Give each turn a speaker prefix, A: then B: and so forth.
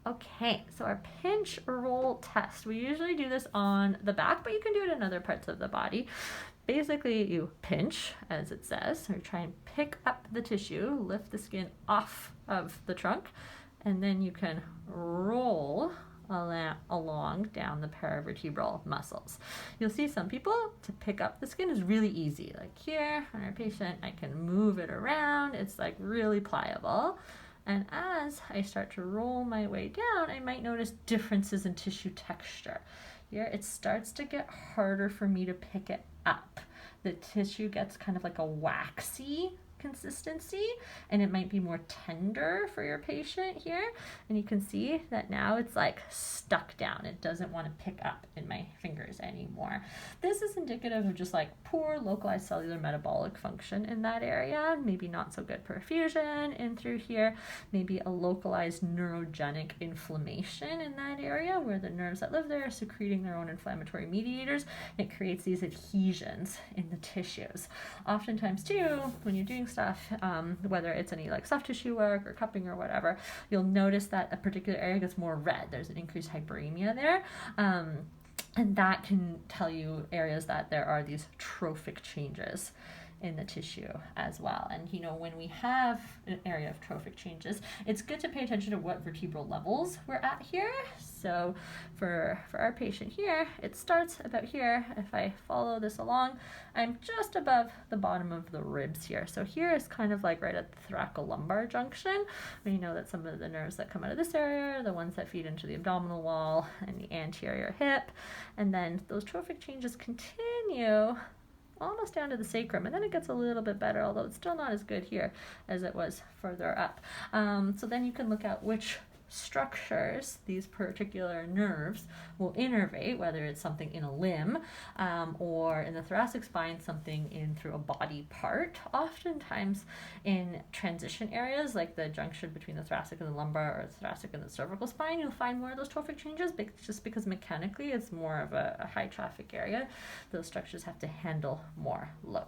A: Okay, so our pinch roll test. We usually do this on the back, but you can do it in other parts of the body. Basically, you pinch, as it says, or try and pick up the tissue, lift the skin off of the trunk, and then you can roll along down the paravertebral muscles. You'll see some people, to pick up the skin is really easy. Like here on our patient, I can move it around. It's like really pliable. And as I start to roll my way down, I might notice differences in tissue texture. Here, it starts to get harder for me to pick it up. The tissue gets kind of like a waxy consistency, and it might be more tender for your patient here. And you can see that now it's like stuck down. It doesn't want to pick up in my fingers anymore. This is indicative of just like poor localized cellular metabolic function in that area, maybe not so good perfusion in through here, maybe a localized neurogenic inflammation in that area where the nerves that live there are secreting their own inflammatory mediators. It creates these adhesions in the tissues. Oftentimes too, when you're doing stuff, whether it's any like soft tissue work or cupping or whatever, you'll notice that a particular area gets more red. There's an increased hyperemia there. And that can tell you areas that there are these trophic changes in the tissue as well. And when we have an area of trophic changes, it's good to pay attention to what vertebral levels we're at here. So for our patient here, it starts about here. If I follow this along, I'm just above the bottom of the ribs here. So here is kind of like right at the thoracolumbar junction. We know that some of the nerves that come out of this area are the ones that feed into the abdominal wall and the anterior hip. And then those trophic changes continue almost down to the sacrum, and then it gets a little bit better, although it's still not as good here as it was further up. So then you can look at which structures these particular nerves will innervate, whether it's something in a limb or in the thoracic spine, something in through a body part. Oftentimes in transition areas like the junction between the thoracic and the lumbar, or the thoracic and the cervical spine, you'll find more of those trophic changes just because mechanically it's more of a high traffic area. Those structures have to handle more load.